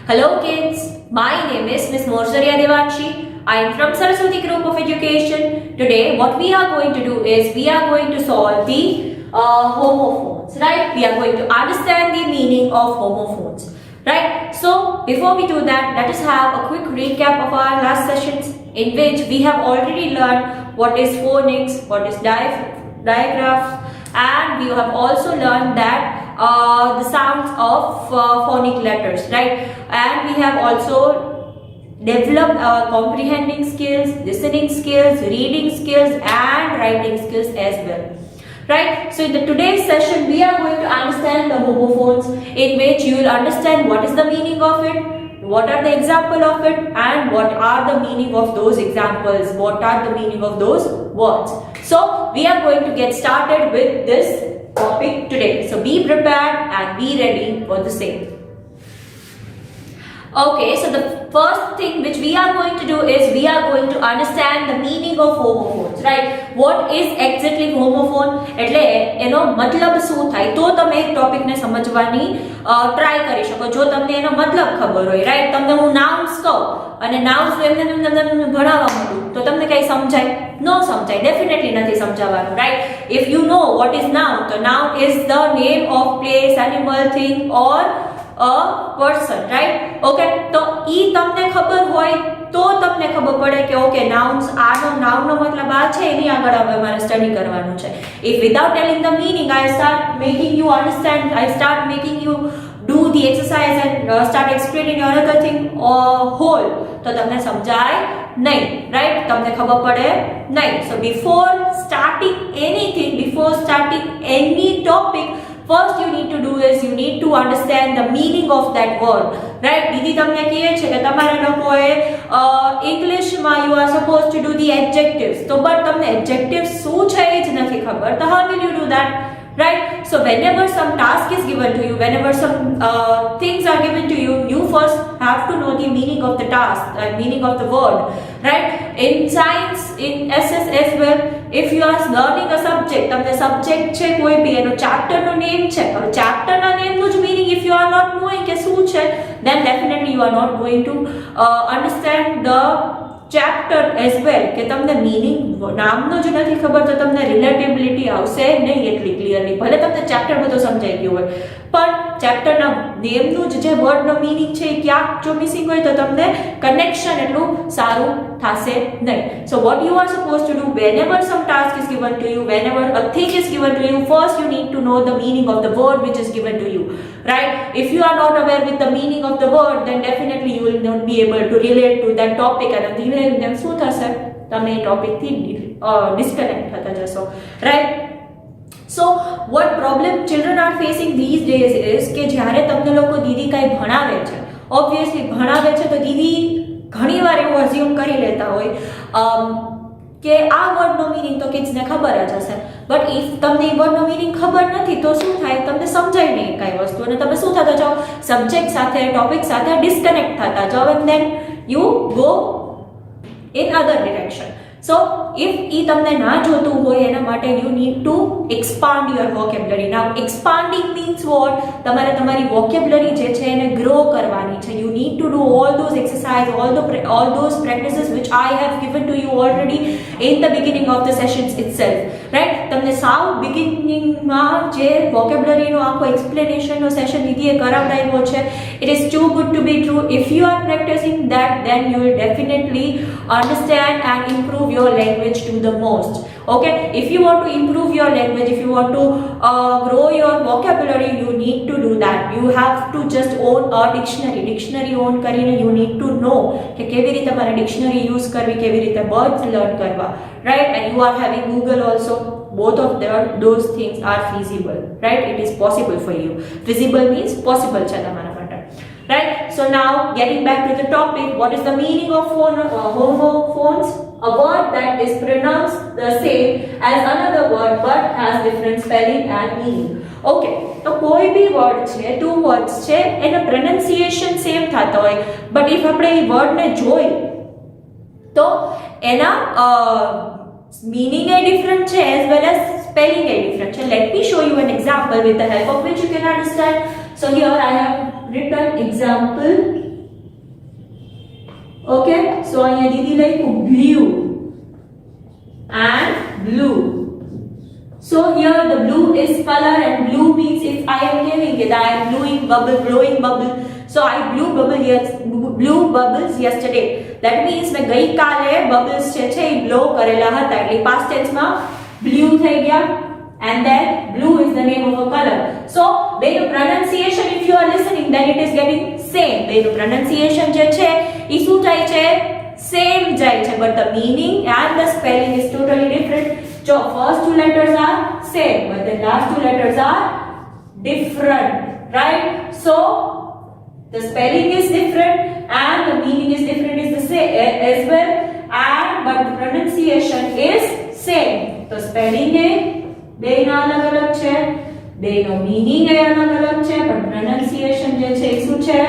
Hello kids, my name is Miss Morsarya Devanshi. I am from Saraswati Group of Education. Today what we are going to do is we are going to solve the homophones, right? We are going to understand the meaning of homophones, right? So before we do that, let us have a quick recap of our last sessions in which we have already learned what is phonics, what is digraphs, and we have also learned that the sounds of phonic letters, right? And we have also developed comprehending skills, listening skills, reading skills and writing skills as well, right? So in the today's session we are going to understand the homophones, in which you will understand what is the meaning of it, what are the example of it, and what are the meaning of those examples, what are the meaning of those words. So we are going to get started with this topic today. So be prepared and be ready for the same. Okay, so the first thing which we are going to do is we are going to understand the meaning of homophones, right? What is exactly homophone? એટલે એનો મતલબ શું થાય તો તમે એક topic ને સમજવાની ટ્રાય કરી શકો જો તમને એનો મતલબ ખબર હોય, રાઈટ? તમને હું નાઉન્સ કહું અને નાઉન્સ એમને ભણાવવા માંડું તો તમને કઈ સમજાય? નો સમજાય, ડેફિનેટલી નથી સમજાવવાનું, right? If you know what is noun, તો noun is the name of place, animal, thing or a person, right? Okay, તો ઈ તમને ખબર હોય તો તમને ખબર પડે કે ઓકે નાઉન્સ આનો નાઉનનો મતલબ આ છે, એની આગળ હવે મારે સ્ટડી કરવાનું છે. If without telling the meaning I start making you understand, I start making you do the exercise and start explaining another thing whole, તો તમને સમજાય નહીં, right? તમને ખબર પડે નહીં. So before starting anything, before starting any topic, first you need to do is you need to understand the meaning of that word, right? દીદી તમને કહે છે કે તમારે લોકોએ ઇંગ્લિશમાં you are supposed to do the adjectives, તો but તમને adjectives શું છે એ જ નથી ખબર, તો how will you do that, right? So whenever some task is given to you, whenever some things are given to you, you first have to know the meaning of the task, meaning of the word, right? In science, in SS as well, if you are learning a subject, તમને subject છે કોઈ બી એનો chapter નો name છે, હવે chapter ના name નું જ meaning if you are not knowing કે શું છે, then definitely you are not going to understand the chapter as well. કે તમને meaning નામનો જ નથી ખબર તો તમને relatability આવશે નહીં એટલી ક્લિયરલી. ભલે તમને chapter બધો સમજાઈ ગયું હોય પણ ચેપ્ટરના નેમનું જે વર્ડનો મીનિંગ છે એ ક્યાંક જો મિસિંગ હોય તો તમને કનેક્શન એટલું સારું થશે નહીં. So what you are supposed to do whenever some task is given to you, whenever a thing is given to you, first you need to know the meaning of the word which is given to you, right? If you are not aware with the meaning of the word, then definitely you will not be able to relate to that topic, and ધીમે ધીમે શું થશે, તમે એ ટોપિકથી disconnect થતા જશો, right? So what problem children are facing these days is કે જ્યારે તમને લોકો દીદી કાંઈ ભણાવે છે, obviously ભણાવે છે તો દીદી ઘણીવાર એવું અઝ્યુમ કરી લેતા હોય કે આ વર્ડનો મીનિંગ તો કિડ્સને ખબર જ હશે, બટ ઇફ તમને એ વર્ડનો મીનિંગ ખબર નથી તો શું થાય, તમને સમજાય નહીં કાંઈ વસ્તુ અને તમે શું થતા જાઓ, સબ્જેક્ટ સાથે ટોપિક સાથે ડિસ્કનેક્ટ થતા જાઓ, and then you go in other direction. So if એ તમને ના જોતું હોય એના માટે you need to expand your vocabulary. Now expanding means what? તમારે તમારી vocabulary જે છે એને grow કરવાની છે. You need to do all those exercise, all those practices which I have given to you already in the beginning of the sessions itself, right? તમને સાવ beginningમાં જે vocabulary નો આખો explanation નો session દીદીએ કરાવડાવ્યો છે, it is too good to be true. If you are practicing that, then you will definitely understand and improve your language to the most. Okay, if you want to improve your language, if you want to grow your vocabulary, you need to do that. You have to just own a dictionary own કરીને you need to know કે કેવી રીતે મારે dictionary use કરવી, કેવી રીતે words learn કરવા, right? And you are having Google also. Both of those things are feasible, right? It is possible for you. Feasible means possible છે તમારા માટે, right? So now getting back to the topic, what is the meaning of homophones? A word that is pronounced the same as another word but has different spelling and meaning. Okay, તો કોઈ બી word છે, two words છે, એનો pronunciation same થતો હોય, but if આપણે એ વર્ડને જોઈ તો એના meaning is different as well as spelling is different. Let me show you an example with the help of which you can understand. So here I have written example Okay, so અહીંયા દીદી લખ્યું blue and blue. So here the blue is color and blue means if I am telling that I am blowing bubble. So I blew bubbles yesterday. That means मैं गई काले bubbles છે એ blow કરેલા હતા એટલે past tense માં blue થઈ ગયા. And then blue is the name of a color. So when the pronunciation, if you are listening, then it is getting same. When the pronunciation je che e શું થાય છે same જાય છે, but the meaning and the spelling is totally different. So first two letters are same, but the last two letters are different, right? So the spelling is different and the meaning is different is the same as well, and but the pronunciation is same. So spelling is બેના અલગ અલગ છે, બેનો meaning એ અલગ અલગ છે, પણ pronunciation જે છે એ શું છે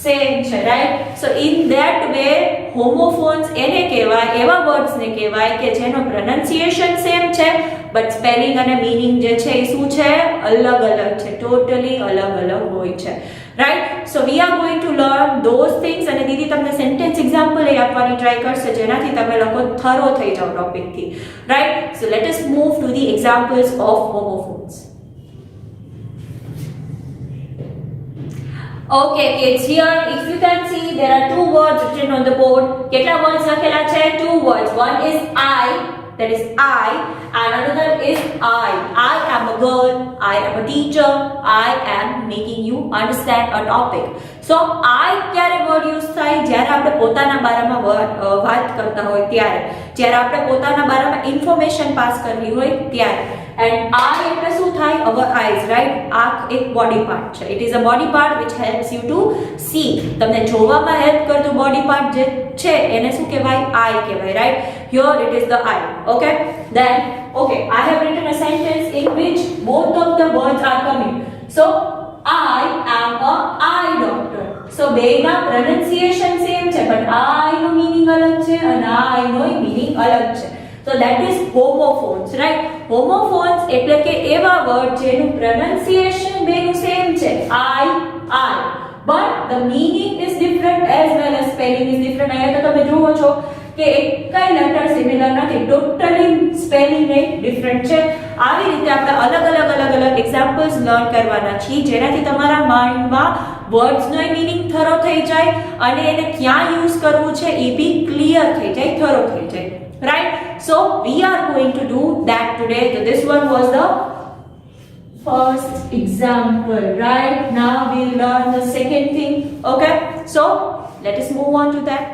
સેમ છે, right? So in that way homophones એને કહેવાય, એવા વર્ડ્સ ને કહેવાય કે જેનો pronunciation સેમ છે બટ સ્પેલિંગ અને મીનિંગ જે છે એ શું છે અલગ અલગ છે, ટોટલી અલગ અલગ હોય છે, right? So we are going to learn those things અને દીદી તમને સેન્ટેન્સ એક્ઝામ્પલ એ આપવાની ટ્રાય કરશે જેનાથી તમે લોકો થરો થઈ જાવ ટોપિકથી, right? So let us move to the examples of homophones. Okay kids, here if you can see there are two words written on the board. કેટલા words લખેલા છે? Two words. One is I, that is I, and another is I. I am a girl, I am a teacher, I am making you understand a topic. So I ક્યારે word use થાય? જ્યારે આપણે પોતાના બારામાં વાત કરતા હોય ત્યારે, જ્યારે આપણે પોતાના બારામાં ઇન્ફોર્મેશન પાસ કરવી હોય ત્યારે. And eye એટલે શું થાય? our eyes, right? આંખ એક બોડી પાર્ટ છે. It is a body part which helps you to see. તમને જોવામાં હેલ્પ કરતું બોડી પાર્ટ જે છે એને શું કહેવાય? eye કહેવાય, right? Here it is the eye. Okay, then okay, I have written a sentence in which both of the words are coming. So I am a eye doctor. So બેના pronunciation same છે but I no meaning અલગ છે અને I no meaning અલગ છે. So that is homophones, right? Homophones એટલે કે એવા વર્ડ જેનું pronunciation બેનું સેમ છે I, but the meaning is different as well as spelling is different. અહીંયા તો તમે જુઓ છો કે એકય લેટર સિમિલર નથી, ટોટલી સ્પેલિંગ એ ડિફરન્ટ છે. આવી રીતે આપણે અલગ એક્ઝામ્પલ્સ લર્ન કરવાના છીએ જેનાથી તમારા માઇન્ડમાં વર્ડ્સનો મીનિંગ થરો થઈ જાય અને એને ક્યાં યુઝ કરવું છે એ બી ક્લિયર થઈ જાય, થરો થઈ જાય, right? So we are going to do that today. So this one was the first example, right? Now we'll learn the second thing. Okay, so let us move on to that.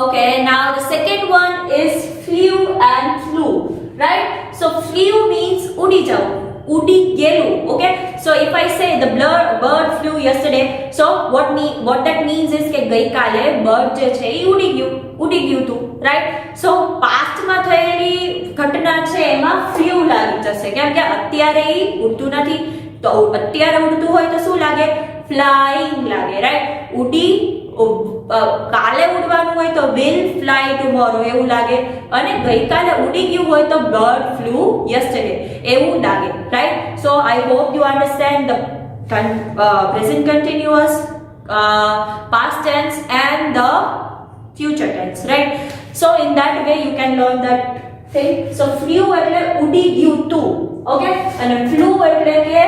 Okay, now the second one is flew and flew, right? So flew means udi jau, udi gelu. Okay, so if I say the bird flew yesterday, so what that means is કે ગઈકાલે bird જે છે એ ઉડી ગયું તું, right? So past માં થયેલી ઘટના છે એમાં flew લાગી જશે કેમ કે અત્યારે એ ઉડતું નથી, તો અત્યારે ઉડતું હોય તો શું લાગે? flying લાગે, right? ઉડી કાલે ઉડવાનું હોય તો will fly tomorrow એવું લાગે, અને ગઈકાલે ઉડી ગયું હોય તો bird flew yesterday એવું લાગે, right? So I hope you understand the present continuous, past tense and the future tense, right? So in that way you can learn that thing. So flew એટલે ઉડી ગયું તું, okay, અને flew એટલે કે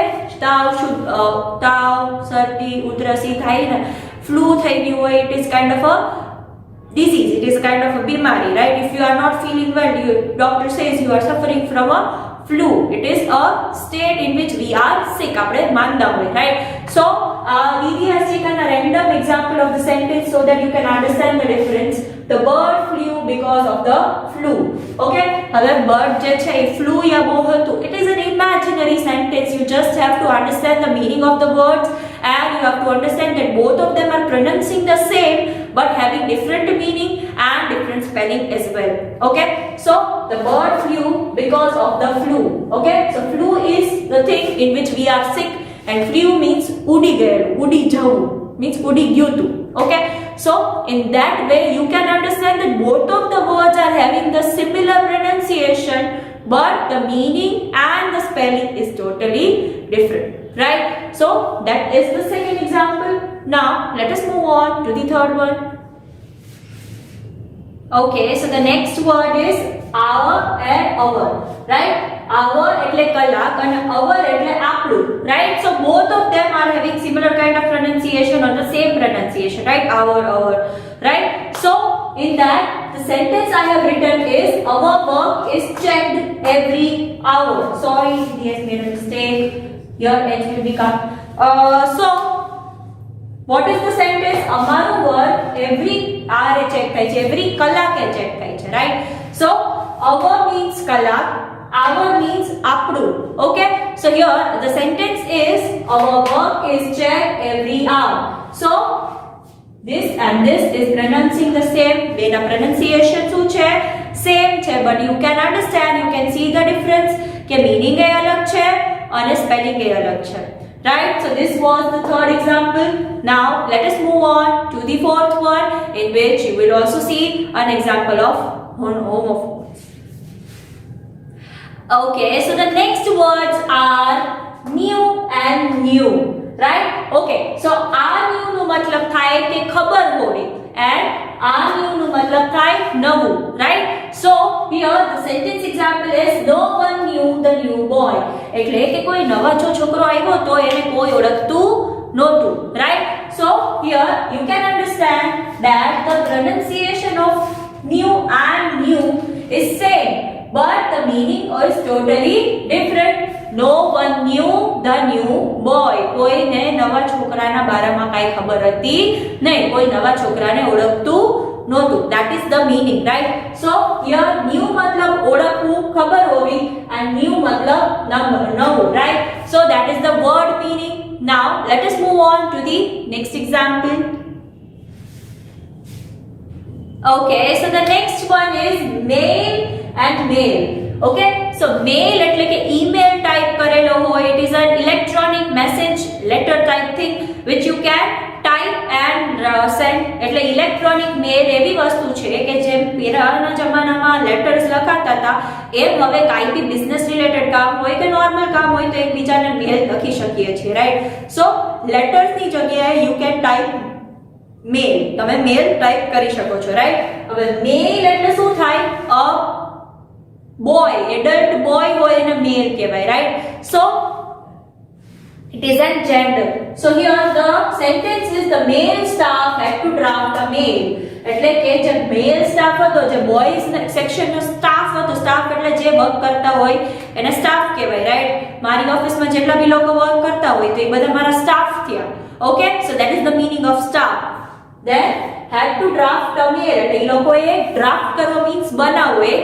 તાવ શરદી ઉધરસી થાય ને, flu થઈ ગયું હોય, it is kind of a disease, it is kind of a bimari, right? If you are not feeling well, doctor says you are suffering from a flu. It is a state in which we are sick, આપણે માંદા હોય, right? So Didi has taken a random example of the sentence so that you can understand the difference. The bird flew because of the flu. Okay, હવે bird જે છે એ flew યા બહુ હતું, it is an imaginary sentence. You just have to understand the meaning of the words and you have to understand that both of them are pronouncing the same but having different meaning and different spelling as well. Okay, so the bird flew because of the flu. Okay, so flu is the thing in which we are sick and flew means udi gayelu, udi javu means udi gyu tu. Okay, so in that way you can understand that both of the words are having the similar pronunciation but the meaning and the spelling is totally different. right? So that is the second example. Now let us move on to the third one. Okay, so the next word is hour and hour, right? Hour એટલે કલાક અને hour એટલે આપણું, right? So both of them are having similar kind of pronunciation or the same pronunciation, right? Hour, hour, right? So in that the sentence I have written is our work is checked every hour. Sorry, he has made a mistake. Here H will become so what is the sentence? અમારું work every hour check થાય છે, every કલાકે check થાય છે, right? So hour means કલાક, hour means આપણું. Okay, so here the sentence is our work is checked every hour. So this and this is pronouncing the same. બેના pronunciation શું છે? Same છે, but you can understand, you can see the difference કે meaning એ અલગ છે અને spelling એ અલગ છે, right? So this was the third example. Now let us move on to the fourth one, in which you will also see an example of homophones. Okay, so the next words are new and new, right? Okay, so આ new નો મતલબ થાય કે ખબર હોવી and આ new નો મતલબ થાય નવું, right? So here the sentence example is no one knew the new boy. એટલે કે કોઈ નવા છોકરો આવ્યો તો એને કોઈ ઓળખતું નહોતું, right? So here you can understand that the pronunciation of new and new is same, but the meaning is totally different. No one knew the new boy. કોઈને નવા છોકરાના બારામાં કાઈ ખબર હતી નહીં, કોઈ નવા છોકરાને ઓળખતું નહોતું. That is the meaning, right? So here new મતલબ ઓળખવું, ખબર હોવી, and new મતલબ નવું, right? So that is the word meaning. Now let us move on to the next example. Okay, so the next one is mail and mail. Okay, so mail એટલે કે email type કરેલો હોય, it is an electronic message letter type thing which you can type and send. એટલે electronic mail એવી વસ્તુ છે કે જેમ પહેલાના જમાનામાં લેટર્સ લખાતા હતા એમ હવે કાઈ બી બિઝનેસ રિલેટેડ કામ હોય કે નોર્મલ કામ હોય તો એકબીજાને મેલ લખી શકીએ છીએ, રાઈટ? સો લેટર્સની જગ્યાએ you can type mail, તમે મેલ ટાઈપ કરી શકો છો, રાઈટ? હવે મેલ એટલે શું થાય? અ boy, adult boy હોય એને મેલ કહેવાય, right? So it is an gender. So here the sentence is the male staff had to draft a mail. એટલે કે જે મેલ સ્ટાફ હતો, જે બોયઝ સેક્શન નો સ્ટાફ હતો, સ્ટાફ એટલે જે વર્ક કરતા હોય એને સ્ટાફ કહેવાય, રાઈટ? મારી ઓફિસમાં જેટલા બી લોકો વર્ક કરતા હોય તો એ બધા મારા સ્ટાફ થયા. Okay, so that is the meaning of staff. Then had to draft a mail એટલે એ લોકોએ ડ્રાફ્ટ કરવો means બનાવવો, એ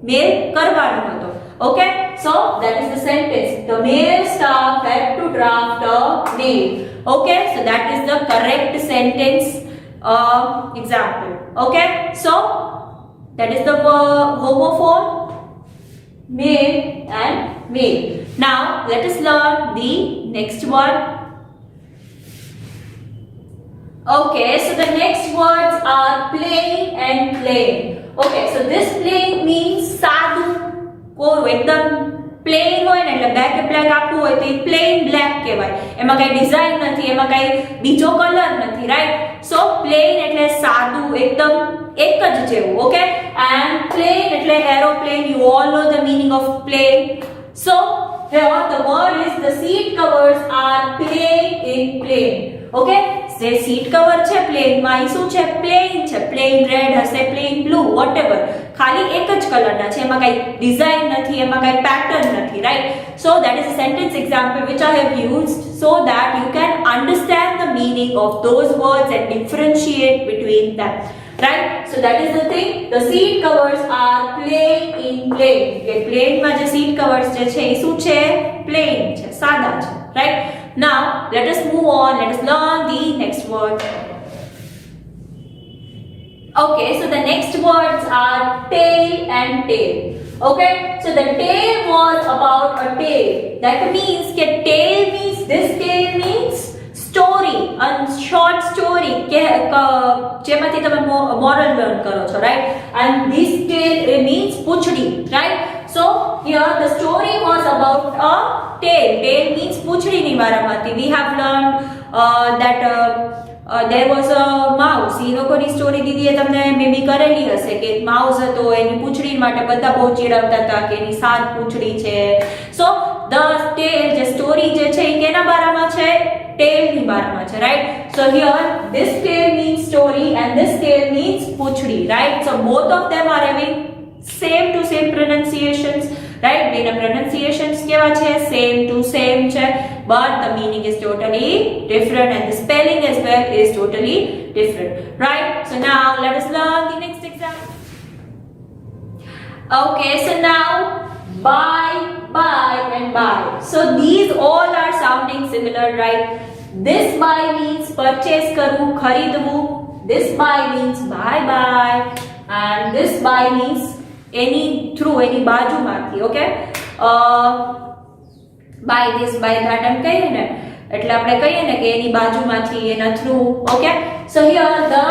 મેલ કરવાનો હતો. Okay, so that is the sentence. The male staff had to draft a mail. Okay, so that is the correct sentence example. Okay, so that is the homophone, male and male. Now let us learn the next one. Okay, so the next words are plain and plain. Okay, so this plain means સાદું, કોઈ એકદમ plane હોય ને એટલે black black આખું હોય તો એ plane black કહેવાય. એમાં કઈ ડિઝાઇન નથી, એમાં કઈ બીજો કલર નથી, રાઈટ? સો પ્લેન એટલે સાદું, એકદમ એક જ જેવું. ઓકે, એન્ડ પ્લેન એટલે aeroplane. You all know the meaning of plane. So here the word is the seat covers are plain in plain. Okay, જે સીટ કવર છે પ્લેનમાં એ શું છે? પ્લેન છે. પ્લેન રેડ હશે, પ્લેન બ્લુ, વોટએવર, ખાલી એક જ કલરના છે, એમાં કઈ ડિઝાઇન નથી, એમાં કઈ પેટર્ન નથી, right? So that is a sentence example which I have used so that you can understand the meaning of those words and differentiate between them, right? So that is the thing. The seat covers are plain in plain. કે પ્લેનમાં જે seat covers જે છે એ શું છે? Plane છે, સાદા છે, right? Now let us move on, let us learn the next word. Okay, so the next words are tail and tail. Okay, so the tail was about a tale. That means that tail means, this tale means story, a short story કે જેમાંથી તમે moral learn કરો છો, right? And this tale means પૂંછડી, right? So here the story was about a tale. Tale means પૂંછડીની વાર્તામાંથી. We have learned that there was a mouse. એ લોકોની story દીદીએ તમને maybe કરેલી હશે કે માઉસ હતો, એની પૂંછડી માટે બધા બહુ ચીડવતા હતા કે એની 7 પૂંછડી છે. So the tale, જે સ્ટોરી જે છે એ કેના બારામાં છે? ટેલની બારામાં છે, right? So here this tale means story and this tale means પૂંછડી, right? So both of them are having same to same pronunciations, right? બેના pronunciations કેવા છે? Same to same છે, but the meaning is totally different and the spelling as well is totally different, right? So now let us learn the next example. Okay, so now buy, buy and buy. So these all are sounding similar, right? This buy means purchase karu, kharidvu. This buy means buy, buy, and this buy means any through, any બાજુ માંથી. Okay, by this, by that એમ કહીએ ને, એટલે આપણે કહીએ ને કે એની બાજુમાંથી, એના through. Okay, so here the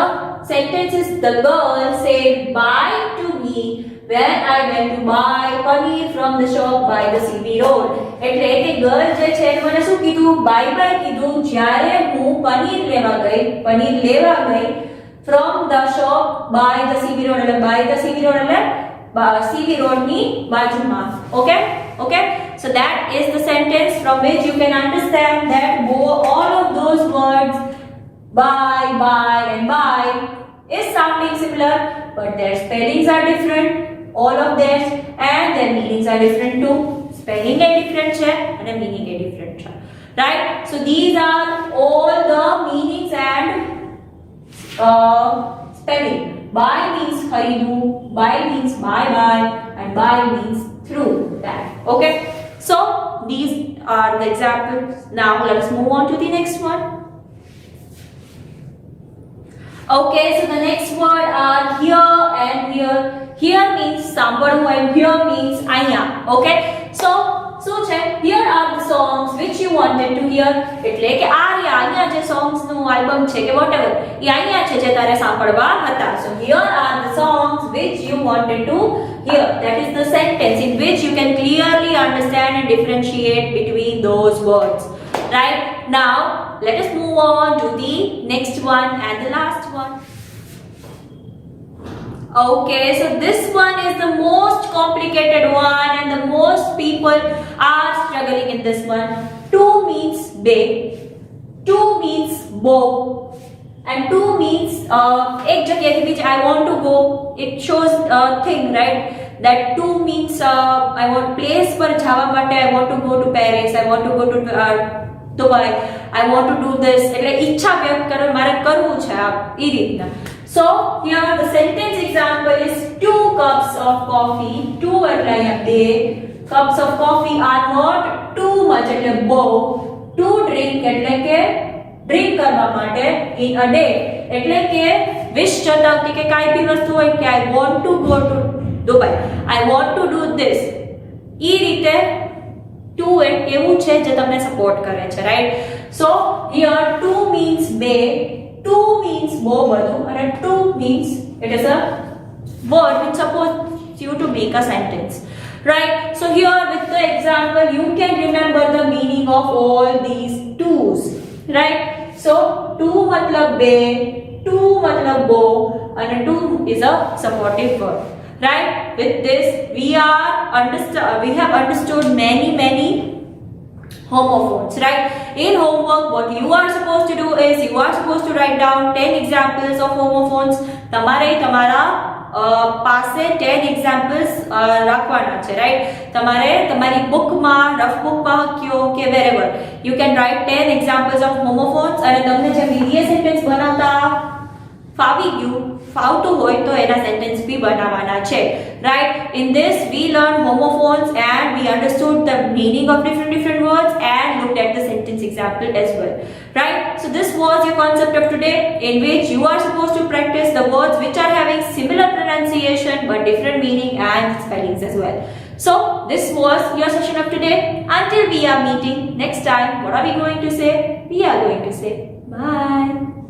sentence is the girl said bye to me when I went to buy paneer from the shop by the CB road. એટલે એ girl જે છે એને મને શું કીધું? બાય બાય કીધું જ્યારે હું પનીર લેવા ગઈ from the shop by the CB road. એટલે by the CB road એટલે CB road ની બાજુમાં. Okay, okay, so that is the sentence from which you can understand that all of those words buy, buy and buy is sounding similar, but their spellings are different, all of theirs, and their meanings are different too. Spelling is different and the meaning is different, right? So these are all the meanings and spelling. Buy means kharidu, buy means buy, and buy means through that. Okay, so these are the examples. Now let us move on to the next one. Okay, so the next word are here and here. Here means સાંભળવું and here means અહીંયા. Okay, so here are the songs which you wanted to hear. એટલે કે અહીંયા જે songs નું album છે કે whatever એ અહીંયા છે જે તારે સાંભળવા હતા. So here are the songs which you wanted to hear. That is the sentence in which you can clearly understand and differentiate between those words. Right? Now let us move on to the next one and the last one. Okay, so this one is the most complicated one and the most people are struggling in this one. To means big, to means bow, and to means ek jagah ke beech I want to go. It shows a thing, right? That to means I want place par java mate, I want to go to Paris, I want to go to Dubai, I want to do this. એટલે ઈચ્છા વ્યક્ત કરો, મારે કરવું છે એ રીતના. So here the sentence example is 2 cups of coffee. 2 એટલે અહીંયા 2 cups of coffee are not too much એટલે બહુ. To drink એટલે કે drink કરવા માટે in a day. એટલે કે wish જતાવતી કે કાંઈ બી વસ્તુ હોય કે I want to go to Dubai, I want to do this. એ રીતે to એક એવું છે જે તમને સપોર્ટ કરે છે, right? So here to means બે, to means બહુ બધું, અને to means it is a word which supports you to make a sentence, right? So here with the example you can remember the meaning of all these twos, right? So to matlab બે, to matlab બહુ, and to is a supportive word, right? With this we have understood many homophones, right? In homework what you are supposed to do is you are supposed to write down 10 examples of homophones. તમારે તમારા પાસે 10 examples રાખવાના છે, right? તમારે તમારી બુકમાં, rough બુકમાં કયો કે wherever you can write 10 examples of homophones, અને તમને જે VDA sentence બનાવતા ફાવતું હોય તો એના સેન્ટેન્સ બી બનાવવાના છે, right? In this we learn homophones and we understood the meaning of different words and looked at the sentence example as well, right? So this was your concept of today, in which you are supposed to practice the words which are having similar pronunciation but different meaning and spellings as well. So this was your session of today. Until we are meeting next time, what are we going to say? We are going to say bye.